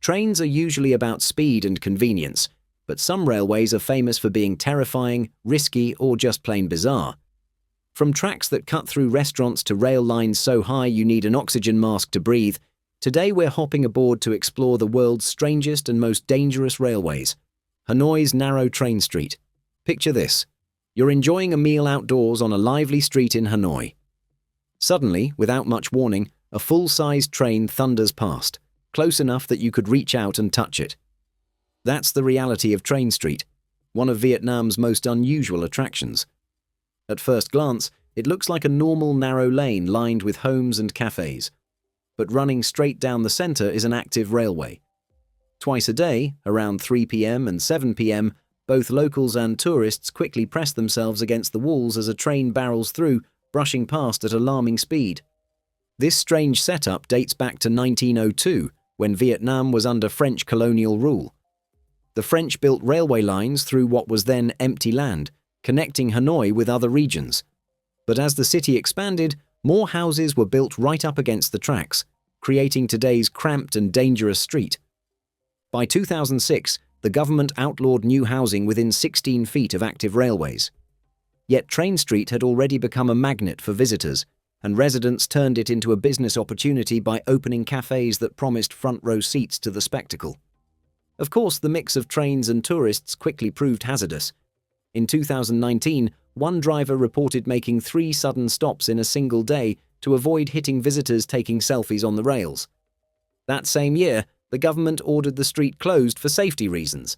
Trains are usually about speed and convenience, but some railways are famous for being terrifying, risky, or just plain bizarre. From tracks that cut through restaurants to rail lines so high you need an oxygen mask to breathe, today we're hopping aboard to explore the world's strangest and most dangerous railways. Hanoi's narrow train street. Picture this. You're enjoying a meal outdoors on a lively street in Hanoi. Suddenly, without much warning, a full-sized train thunders past, close enough that you could reach out and touch it. That's the reality of Train Street, one of Vietnam's most unusual attractions. At first glance, it looks like a normal narrow lane lined with homes and cafes. But running straight down the center is an active railway. Twice a day, around 3 p.m. and 7 p.m., both locals and tourists quickly press themselves against the walls as a train barrels through, brushing past at alarming speed. This strange setup dates back to 1902, when Vietnam was under French colonial rule. The French built railway lines through what was then empty land, connecting Hanoi with other regions. But as the city expanded, more houses were built right up against the tracks, creating today's cramped and dangerous street. By 2006, the government outlawed new housing within 16 feet of active railways. Yet Train Street had already become a magnet for visitors, and residents turned it into a business opportunity by opening cafes that promised front-row seats to the spectacle. Of course, the mix of trains and tourists quickly proved hazardous. In 2019, one driver reported making 3 sudden stops in a single day to avoid hitting visitors taking selfies on the rails. That same year, the government ordered the street closed for safety reasons.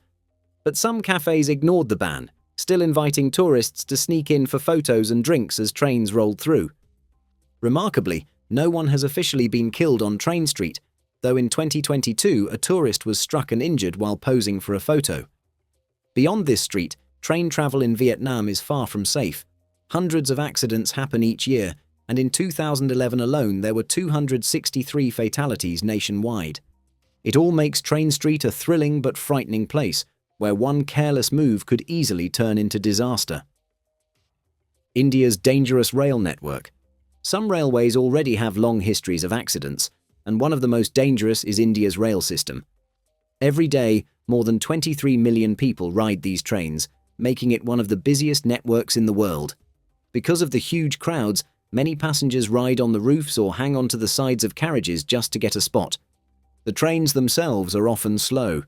But some cafes ignored the ban, still inviting tourists to sneak in for photos and drinks as trains rolled through. Remarkably, no one has officially been killed on Train Street, though in 2022 a tourist was struck and injured while posing for a photo. Beyond this street, train travel in Vietnam is far from safe. Hundreds of accidents happen each year, and in 2011 alone there were 263 fatalities nationwide. It all makes Train Street a thrilling but frightening place, where one careless move could easily turn into disaster. India's dangerous rail network. Some railways already have long histories of accidents, and one of the most dangerous is India's rail system. Every day, more than 23 million people ride these trains, making it one of the busiest networks in the world. Because of the huge crowds, many passengers ride on the roofs or hang onto the sides of carriages just to get a spot. The trains themselves are often slow.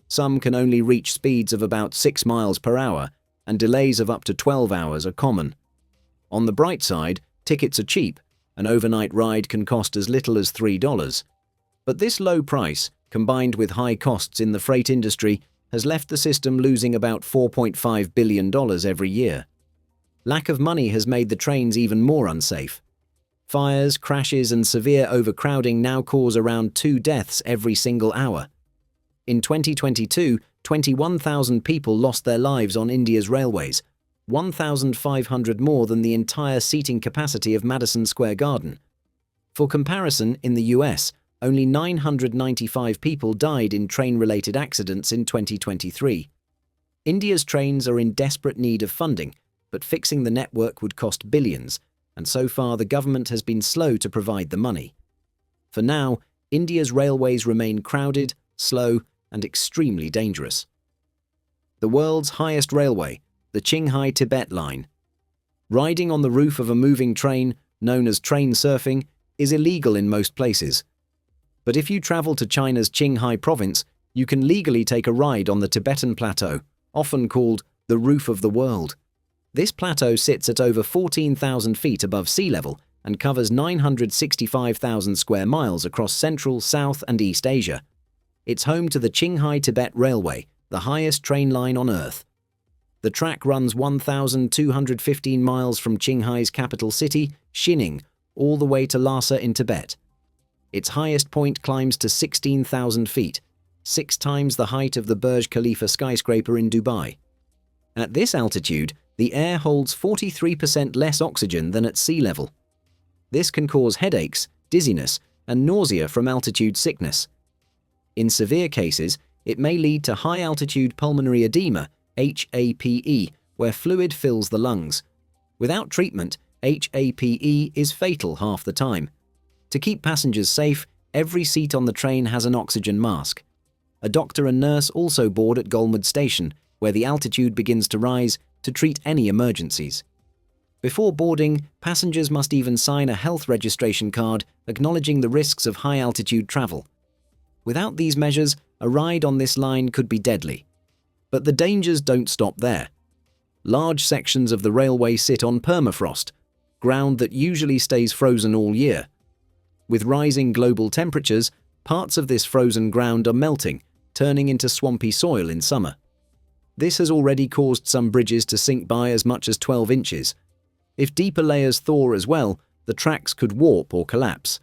Some can only reach speeds of about 6 miles per hour, and delays of up to 12 hours are common. On the bright side, tickets are cheap. An overnight ride can cost as little as $3. But this low price, combined with high costs in the freight industry, has left the system losing about $4.5 billion every year. Lack of money has made the trains even more unsafe. Fires, crashes, and severe overcrowding now cause around 2 deaths every single hour. In 2022, 21,000 people lost their lives on India's railways, 1,500 more than the entire seating capacity of Madison Square Garden. For comparison, in the US, only 995 people died in train-related accidents in 2023. India's trains are in desperate need of funding, but fixing the network would cost billions, and so far the government has been slow to provide the money. For now, India's railways remain crowded, slow, and extremely dangerous. The world's highest railway, the Qinghai-Tibet line. Riding on the roof of a moving train, known as train surfing, is illegal in most places. But if you travel to China's Qinghai province, you can legally take a ride on the Tibetan plateau, often called the roof of the world. This plateau sits at over 14,000 feet above sea level and covers 965,000 square miles across Central, South, and East Asia. It's home to the Qinghai-Tibet Railway, the highest train line on Earth. The track runs 1,215 miles from Qinghai's capital city, Xining, all the way to Lhasa in Tibet. Its highest point climbs to 16,000 feet, 6 times the height of the Burj Khalifa skyscraper in Dubai. At this altitude, the air holds 43% less oxygen than at sea level. This can cause headaches, dizziness, and nausea from altitude sickness. In severe cases, it may lead to high-altitude pulmonary edema, HAPE, where fluid fills the lungs. Without treatment, HAPE is fatal half the time. To keep passengers safe, every seat on the train has an oxygen mask. A doctor and nurse also board at Golmud Station, where the altitude begins to rise, to treat any emergencies. Before boarding, passengers must even sign a health registration card acknowledging the risks of high-altitude travel. Without these measures, a ride on this line could be deadly. But the dangers don't stop there. Large sections of the railway sit on permafrost, ground that usually stays frozen all year. With rising global temperatures, parts of this frozen ground are melting, turning into swampy soil in summer. This has already caused some bridges to sink by as much as 12 inches. If deeper layers thaw as well, the tracks could warp or collapse.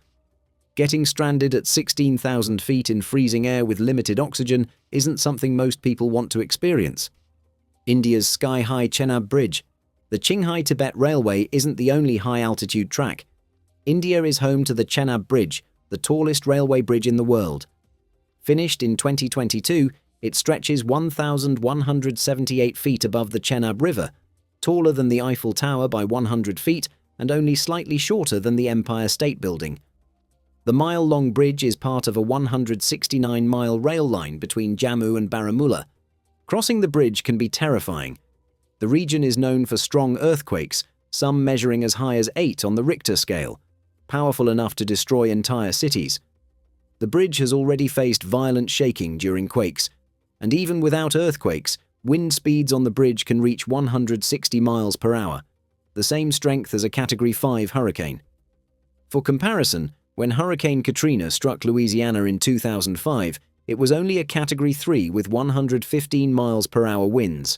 Getting stranded at 16,000 feet in freezing air with limited oxygen isn't something most people want to experience. India's sky-high Chenab Bridge. The Qinghai-Tibet Railway isn't the only high-altitude track. India is home to the Chenab Bridge, the tallest railway bridge in the world. Finished in 2022, it stretches 1,178 feet above the Chenab River, taller than the Eiffel Tower by 100 feet and only slightly shorter than the Empire State Building. The mile-long bridge is part of a 169-mile rail line between Jammu and Baramulla. Crossing the bridge can be terrifying. The region is known for strong earthquakes, some measuring as high as 8 on the Richter scale, powerful enough to destroy entire cities. The bridge has already faced violent shaking during quakes, and even without earthquakes, wind speeds on the bridge can reach 160 miles per hour, the same strength as a Category 5 hurricane. For comparison, when Hurricane Katrina struck Louisiana in 2005, it was only a Category 3 with 115 miles per hour winds.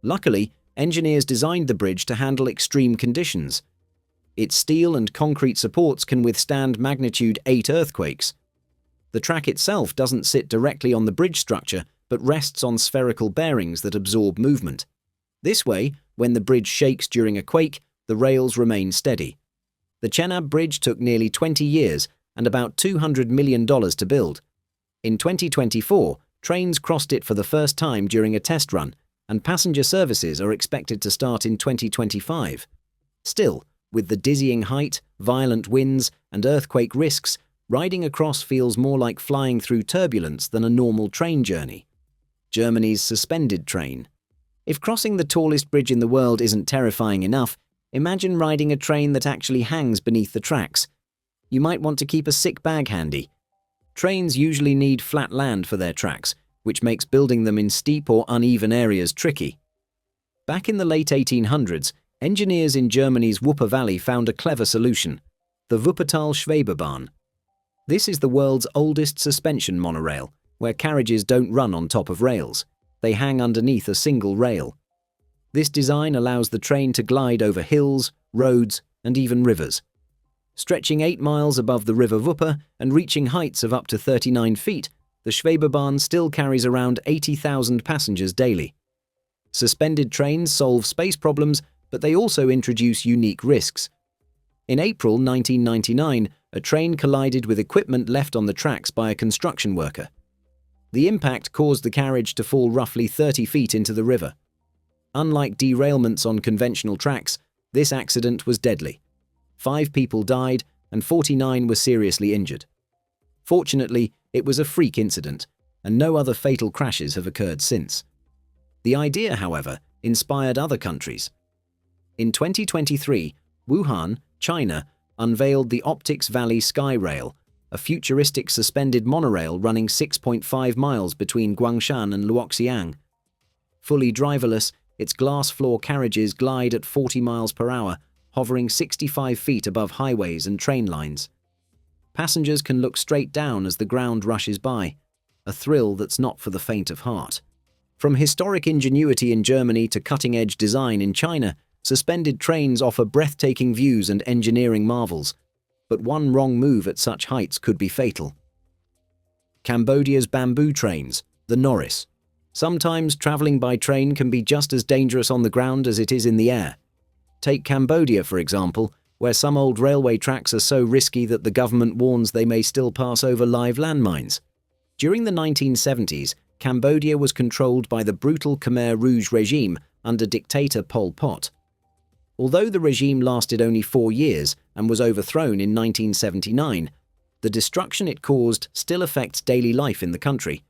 Luckily, engineers designed the bridge to handle extreme conditions. Its steel and concrete supports can withstand magnitude 8 earthquakes. The track itself doesn't sit directly on the bridge structure, but rests on spherical bearings that absorb movement. This way, when the bridge shakes during a quake, the rails remain steady. The Chenab Bridge took nearly 20 years and about $200 million to build. In 2024, trains crossed it for the first time during a test run, and passenger services are expected to start in 2025. Still, with the dizzying height, violent winds, and earthquake risks, riding across feels more like flying through turbulence than a normal train journey. Germany's suspended train. If crossing the tallest bridge in the world isn't terrifying enough, imagine riding a train that actually hangs beneath the tracks. You might want to keep a sick bag handy. Trains usually need flat land for their tracks, which makes building them in steep or uneven areas tricky. Back in the late 1800s, engineers in Germany's Wupper Valley found a clever solution: the Wuppertal-Schwebebahn. This is the world's oldest suspension monorail, where carriages don't run on top of rails. They hang underneath a single rail. This design allows the train to glide over hills, roads, and even rivers. Stretching 8 miles above the River Wupper and reaching heights of up to 39 feet, the Schwebebahn still carries around 80,000 passengers daily. Suspended trains solve space problems, but they also introduce unique risks. In April 1999, a train collided with equipment left on the tracks by a construction worker. The impact caused the carriage to fall roughly 30 feet into the river. Unlike derailments on conventional tracks, this accident was deadly. 5 people died and 49 were seriously injured. Fortunately, it was a freak incident, and no other fatal crashes have occurred since. The idea, however, inspired other countries. In 2023, Wuhan, China, unveiled the Optics Valley Sky Rail, a futuristic suspended monorail running 6.5 miles between Guangshan and Luoxiang. Fully driverless, its glass-floor carriages glide at 40 miles per hour, hovering 65 feet above highways and train lines. Passengers can look straight down as the ground rushes by, a thrill that's not for the faint of heart. From historic ingenuity in Germany to cutting-edge design in China, suspended trains offer breathtaking views and engineering marvels, but one wrong move at such heights could be fatal. Cambodia's bamboo trains, the Norris. Sometimes traveling by train can be just as dangerous on the ground as it is in the air. Take Cambodia, for example, where some old railway tracks are so risky that the government warns they may still pass over live landmines. During the 1970s, Cambodia was controlled by the brutal Khmer Rouge regime under dictator Pol Pot. Although the regime lasted only 4 years and was overthrown in 1979, the destruction it caused still affects daily life in the country.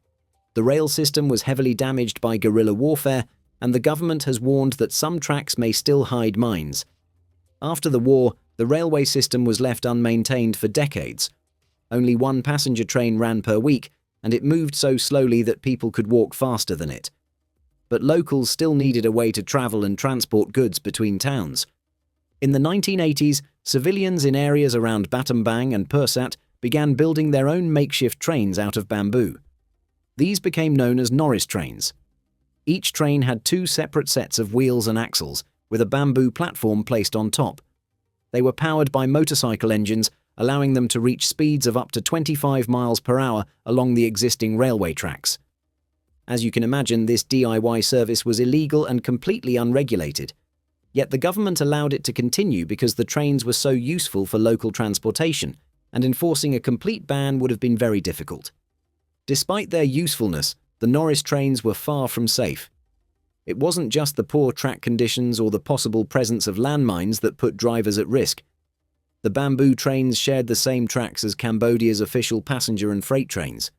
The rail system was heavily damaged by guerrilla warfare, and the government has warned that some tracks may still hide mines. After the war, the railway system was left unmaintained for decades. Only one passenger train ran per week, and it moved so slowly that people could walk faster than it. But locals still needed a way to travel and transport goods between towns. In the 1980s, civilians in areas around Battambang and Pursat began building their own makeshift trains out of bamboo. These became known as Norris trains. Each train had two separate sets of wheels and axles, with a bamboo platform placed on top. They were powered by motorcycle engines, allowing them to reach speeds of up to 25 miles per hour along the existing railway tracks. As you can imagine, this DIY service was illegal and completely unregulated. Yet the government allowed it to continue because the trains were so useful for local transportation, and enforcing a complete ban would have been very difficult. Despite their usefulness, the Norris trains were far from safe. It wasn't just the poor track conditions or the possible presence of landmines that put drivers at risk. The bamboo trains shared the same tracks as Cambodia's official passenger and freight trains.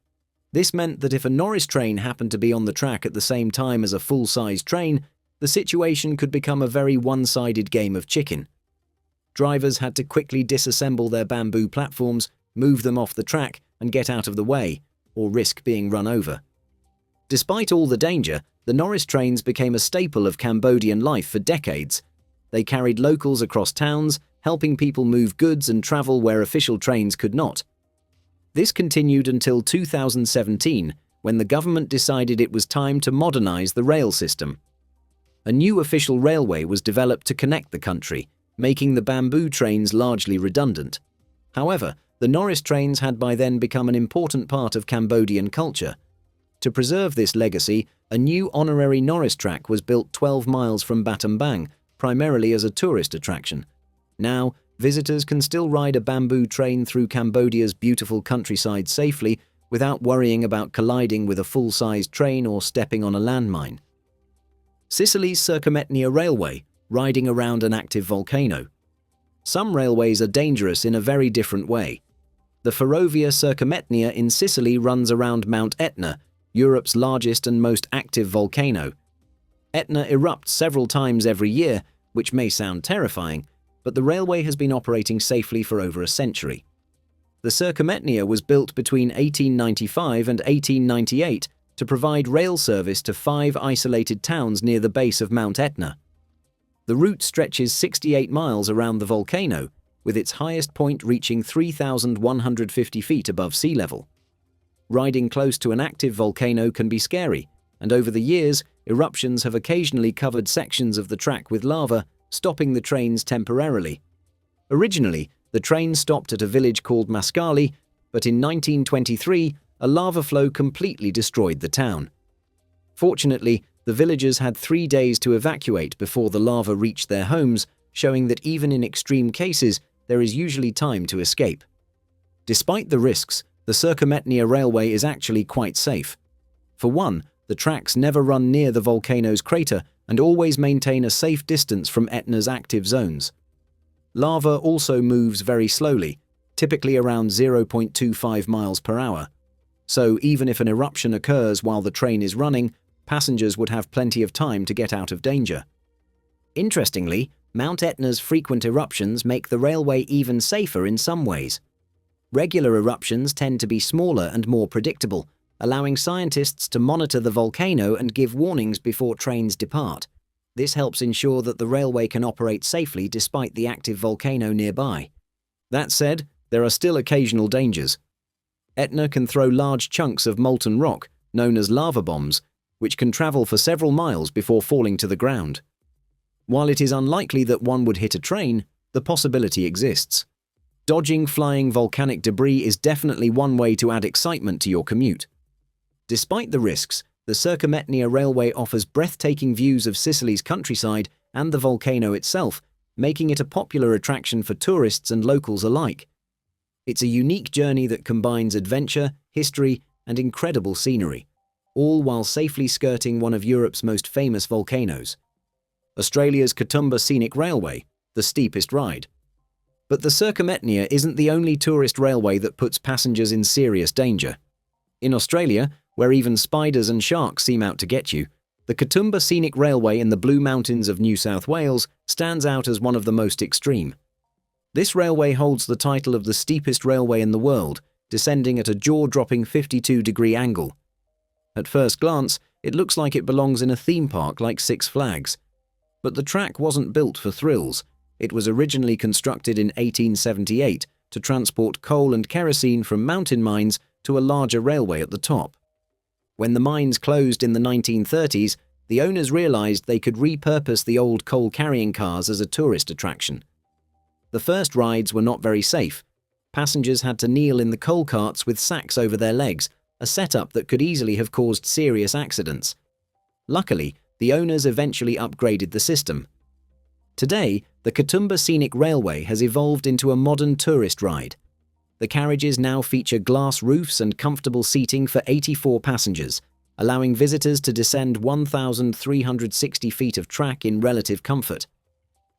This meant that if a Norris train happened to be on the track at the same time as a full-size train, the situation could become a very one-sided game of chicken. Drivers had to quickly disassemble their bamboo platforms, move them off the track, and get out of the way, or risk being run over. Despite all the danger, the Norris trains became a staple of Cambodian life for decades. They carried locals across towns, helping people move goods and travel where official trains could not. This continued until 2017, when the government decided it was time to modernize the rail system. A new official railway was developed to connect the country, making the bamboo trains largely redundant. However, the Norris trains had by then become an important part of Cambodian culture. To preserve this legacy, a new honorary Norris track was built 12 miles from Battambang, primarily as a tourist attraction. Now, visitors can still ride a bamboo train through Cambodia's beautiful countryside safely without worrying about colliding with a full-sized train or stepping on a landmine. Sicily's Circumetnea Railway, riding around an active volcano. Some railways are dangerous in a very different way. The Ferrovia Circumetnea in Sicily runs around Mount Etna, Europe's largest and most active volcano. Etna erupts several times every year, which may sound terrifying, but the railway has been operating safely for over a century. The Circumetnea was built between 1895 and 1898 to provide rail service to 5 isolated towns near the base of Mount Etna. The route stretches 68 miles around the volcano, with its highest point reaching 3,150 feet above sea level. Riding close to an active volcano can be scary, and over the years, eruptions have occasionally covered sections of the track with lava, stopping the trains temporarily. Originally, the train stopped at a village called Mascali, but in 1923, a lava flow completely destroyed the town. Fortunately, the villagers had 3 days to evacuate before the lava reached their homes, showing that even in extreme cases, there is usually time to escape. Despite the risks, the Circumetnea Railway is actually quite safe. For one, the tracks never run near the volcano's crater and always maintain a safe distance from Etna's active zones. Lava also moves very slowly, typically around 0.25 miles per hour. So even if an eruption occurs while the train is running, passengers would have plenty of time to get out of danger. Interestingly, Mount Etna's frequent eruptions make the railway even safer in some ways. Regular eruptions tend to be smaller and more predictable, allowing scientists to monitor the volcano and give warnings before trains depart. This helps ensure that the railway can operate safely despite the active volcano nearby. That said, there are still occasional dangers. Etna can throw large chunks of molten rock, known as lava bombs, which can travel for several miles before falling to the ground. While it is unlikely that one would hit a train, the possibility exists. Dodging flying volcanic debris is definitely one way to add excitement to your commute. Despite the risks, the Circumetnea Railway offers breathtaking views of Sicily's countryside and the volcano itself, making it a popular attraction for tourists and locals alike. It's a unique journey that combines adventure, history, and incredible scenery, all while safely skirting one of Europe's most famous volcanoes. Australia's Katoomba Scenic Railway, the steepest ride. But the Circumetnea isn't the only tourist railway that puts passengers in serious danger. In Australia, where even spiders and sharks seem out to get you, the Katoomba Scenic Railway in the Blue Mountains of New South Wales stands out as one of the most extreme. This railway holds the title of the steepest railway in the world, descending at a jaw-dropping 52-degree angle. At first glance, it looks like it belongs in a theme park like Six Flags. But the track wasn't built for thrills. It was originally constructed in 1878 to transport coal and kerosene from mountain mines to a larger railway at the top. When the mines closed in the 1930s, the owners realized they could repurpose the old coal-carrying cars as a tourist attraction. The first rides were not very safe. Passengers had to kneel in the coal carts with sacks over their legs, a setup that could easily have caused serious accidents. Luckily, the owners eventually upgraded the system. Today, the Katoomba Scenic Railway has evolved into a modern tourist ride. The carriages now feature glass roofs and comfortable seating for 84 passengers, allowing visitors to descend 1,360 feet of track in relative comfort.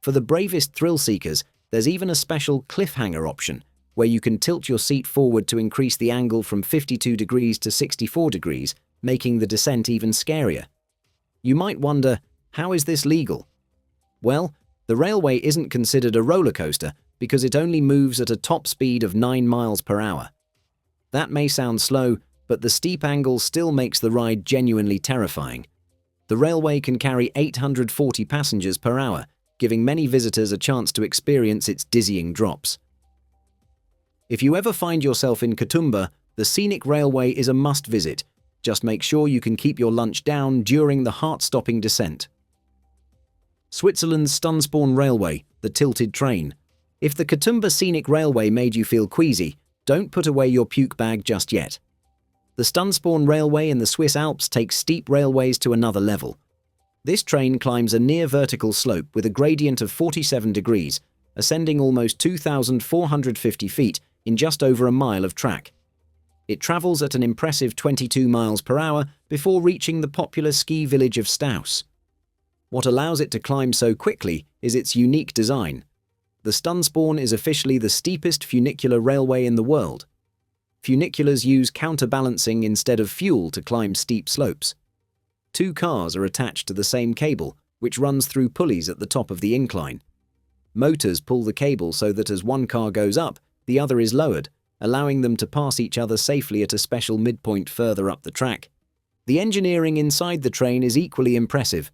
For the bravest thrill seekers, there's even a special cliffhanger option, where you can tilt your seat forward to increase the angle from 52 degrees to 64 degrees, making the descent even scarier. You might wonder, how is this legal? Well, the railway isn't considered a roller coaster because it only moves at a top speed of 9 miles per hour. That may sound slow, but the steep angle still makes the ride genuinely terrifying. The railway can carry 840 passengers per hour, giving many visitors a chance to experience its dizzying drops. If you ever find yourself in Katoomba, the Scenic Railway is a must-visit. Just make sure you can keep your lunch down during the heart-stopping descent. Switzerland's Stoosbahn Railway, the tilted train. If the Katoomba Scenic Railway made you feel queasy, don't put away your puke bag just yet. The Stoosbahn Railway in the Swiss Alps takes steep railways to another level. This train climbs a near-vertical slope with a gradient of 47 degrees, ascending almost 2,450 feet in just over a mile of track. It travels at an impressive 22 miles per hour before reaching the popular ski village of Stoos. What allows it to climb so quickly is its unique design. The Stoosbahn is officially the steepest funicular railway in the world. Funiculars use counterbalancing instead of fuel to climb steep slopes. 2 cars are attached to the same cable, which runs through pulleys at the top of the incline. Motors pull the cable so that as one car goes up, the other is lowered, allowing them to pass each other safely at a special midpoint further up the track. The engineering inside the train is equally impressive.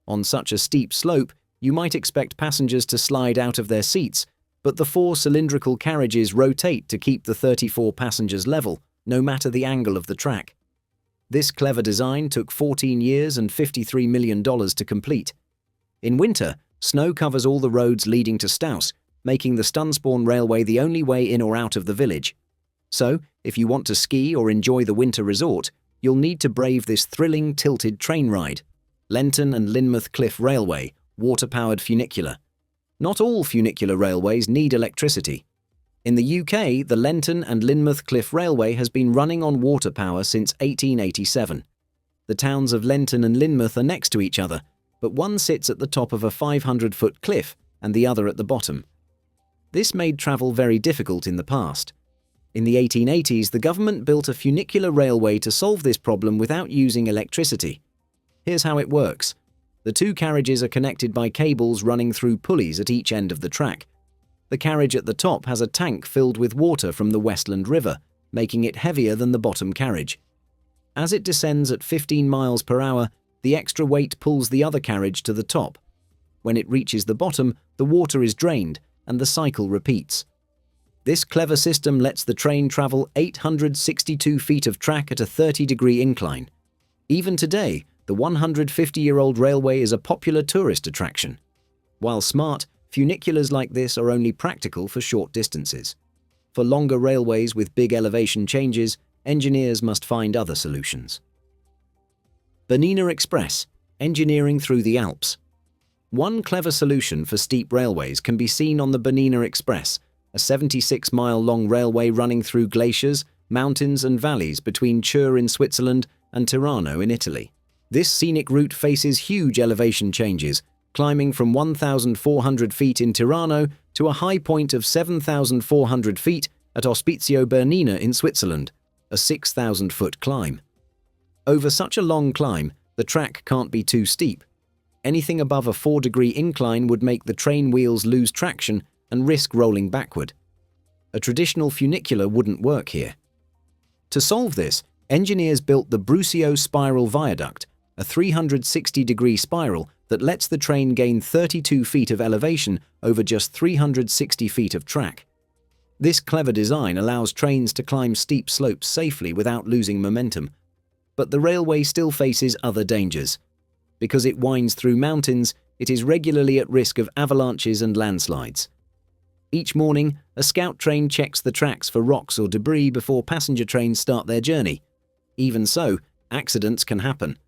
On such a steep slope, you might expect passengers to slide out of their seats, but the 4 cylindrical carriages rotate to keep the 34 passengers level, no matter the angle of the track. This clever design took 14 years and $53 million to complete. In winter, snow covers all the roads leading to Stoos, making the Stoosbahn Railway the only way in or out of the village. So, if you want to ski or enjoy the winter resort, you'll need to brave this thrilling tilted train ride. Lynton and Lynmouth Cliff Railway, water-powered funicular. Not all funicular railways need electricity. In the UK, the Lynton and Lynmouth Cliff Railway has been running on water power since 1887. The towns of Lynton and Lynmouth are next to each other, but one sits at the top of a 500-foot cliff and the other at the bottom. This made travel very difficult in the past. In the 1880s, the government built a funicular railway to solve this problem without using electricity. Here's how it works. The 2 carriages are connected by cables running through pulleys at each end of the track. The carriage at the top has a tank filled with water from the Westland River, making it heavier than the bottom carriage. As it descends at 15 miles per hour, the extra weight pulls the other carriage to the top. When it reaches the bottom, the water is drained, and the cycle repeats. This clever system lets the train travel 862 feet of track at a 30-degree incline. Even today, the 150-year-old railway is a popular tourist attraction. While smart, funiculars like this are only practical for short distances. For longer railways with big elevation changes, engineers must find other solutions. Bernina Express, engineering through the Alps. One clever solution for steep railways can be seen on the Bernina Express, a 76-mile-long railway running through glaciers, mountains and valleys between Chur in Switzerland and Tirano in Italy. This scenic route faces huge elevation changes, climbing from 1,400 feet in Tirano to a high point of 7,400 feet at Ospizio Bernina in Switzerland, a 6,000-foot climb. Over such a long climb, the track can't be too steep. Anything above a 4-degree incline would make the train wheels lose traction and risk rolling backward. A traditional funicular wouldn't work here. To solve this, engineers built the Brucio spiral viaduct, a 360-degree spiral that lets the train gain 32 feet of elevation over just 360 feet of track. This clever design allows trains to climb steep slopes safely without losing momentum. But the railway still faces other dangers. Because it winds through mountains, it is regularly at risk of avalanches and landslides. Each morning, a scout train checks the tracks for rocks or debris before passenger trains start their journey. Even so, accidents can happen.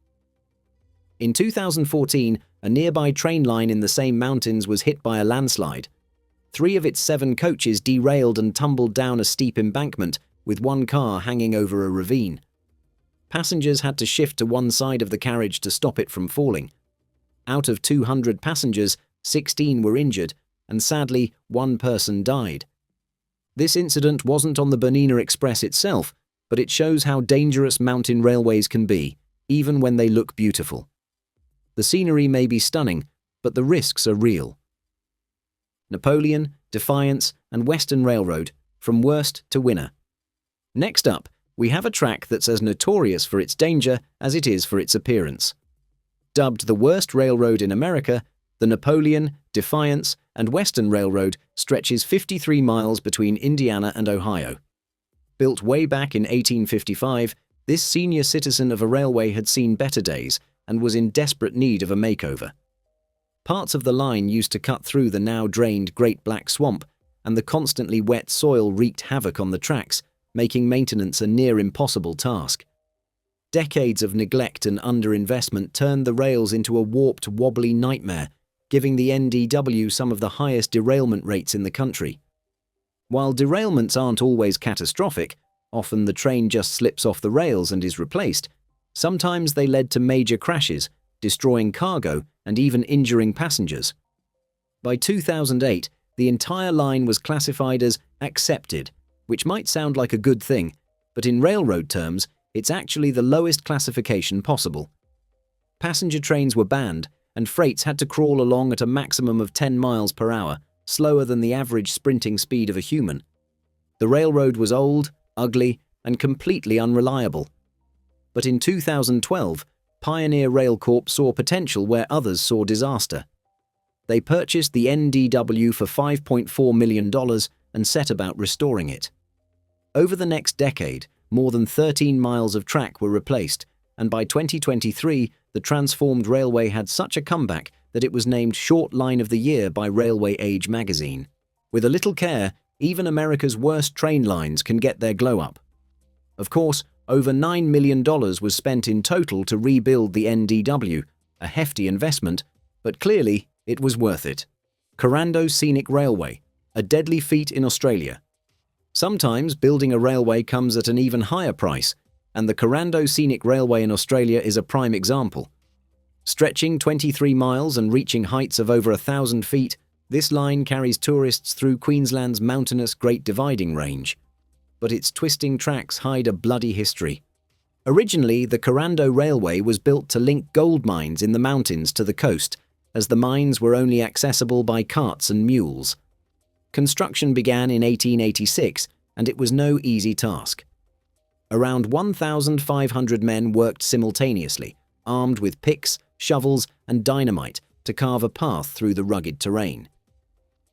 In 2014, a nearby train line in the same mountains was hit by a landslide. 3 of its 7 coaches derailed and tumbled down a steep embankment, with one car hanging over a ravine. Passengers had to shift to one side of the carriage to stop it from falling. Out of 200 passengers, 16 were injured, and sadly, 1 person died. This incident wasn't on the Bernina Express itself, but it shows how dangerous mountain railways can be, even when they look beautiful. The scenery may be stunning, but the risks are real. Napoleon, Defiance, and Western Railroad, from worst to winner. Next up, we have a track that's as notorious for its danger as it is for its appearance. Dubbed the worst railroad in America, the Napoleon, Defiance, and Western Railroad stretches 53 miles between Indiana and Ohio. Built way back in 1855, this senior citizen of a railway had seen better days and was in desperate need of a makeover. Parts of the line used to cut through the now drained Great Black Swamp, and the constantly wet soil wreaked havoc on the tracks, making maintenance a near impossible task. Decades of neglect and underinvestment turned the rails into a warped, wobbly nightmare, giving the NDW some of the highest derailment rates in the country. While derailments aren't always catastrophic, often the train just slips off the rails and is replaced, sometimes they led to major crashes, destroying cargo and even injuring passengers. By 2008, the entire line was classified as accepted, which might sound like a good thing, but in railroad terms, it's actually the lowest classification possible. Passenger trains were banned, and freights had to crawl along at a maximum of 10 miles per hour, slower than the average sprinting speed of a human. The railroad was old, ugly, and completely unreliable. But in 2012, Pioneer Rail Corp saw potential where others saw disaster. They purchased the NDW for $5.4 million and set about restoring it. Over the next decade, more than 13 miles of track were replaced, and by 2023, the transformed railway had such a comeback that it was named Short Line of the Year by Railway Age magazine. With a little care, even America's worst train lines can get their glow up. Of course, over $9 million was spent in total to rebuild the NDW, a hefty investment, but clearly it was worth it. Corando Scenic Railway, a deadly feat in Australia. Sometimes building a railway comes at an even higher price, and the Corando Scenic Railway in Australia is a prime example. Stretching 23 miles and reaching heights of over 1,000 feet, this line carries tourists through Queensland's mountainous Great Dividing Range. But its twisting tracks hide a bloody history. Originally, the Corando Railway was built to link gold mines in the mountains to the coast, as the mines were only accessible by carts and mules. Construction began in 1886, and it was no easy task. Around 1,500 men worked simultaneously, armed with picks, shovels, and dynamite to carve a path through the rugged terrain.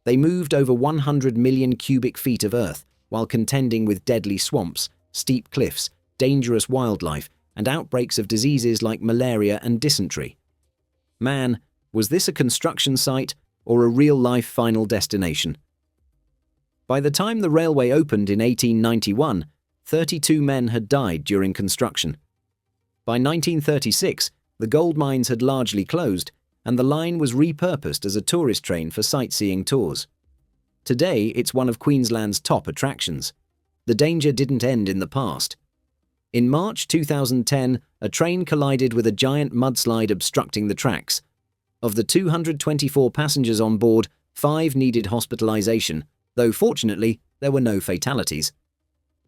They moved over 100 million cubic feet of earth while contending with deadly swamps, steep cliffs, dangerous wildlife, and outbreaks of diseases like malaria and dysentery. Man, was this a construction site or a real-life final destination? By the time the railway opened in 1891, 32 men had died during construction. By 1936, the gold mines had largely closed, and the line was repurposed as a tourist train for sightseeing tours. Today, it's one of Queensland's top attractions. The danger didn't end in the past. In March 2010, a train collided with a giant mudslide obstructing the tracks. Of the 224 passengers on board, 5 needed hospitalization, though fortunately, there were no fatalities.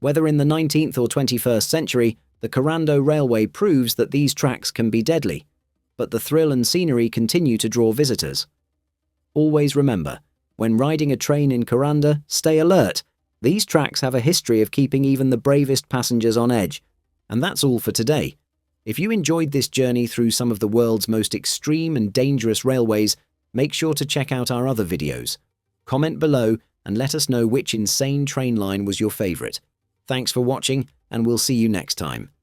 Whether in the 19th or 21st century, the Corando Railway proves that these tracks can be deadly, but the thrill and scenery continue to draw visitors. Always remember, when riding a train in Coranda, stay alert. These tracks have a history of keeping even the bravest passengers on edge. And that's all for today. If you enjoyed this journey through some of the world's most extreme and dangerous railways, make sure to check out our other videos. Comment below and let us know which insane train line was your favorite. Thanks for watching, and we'll see you next time.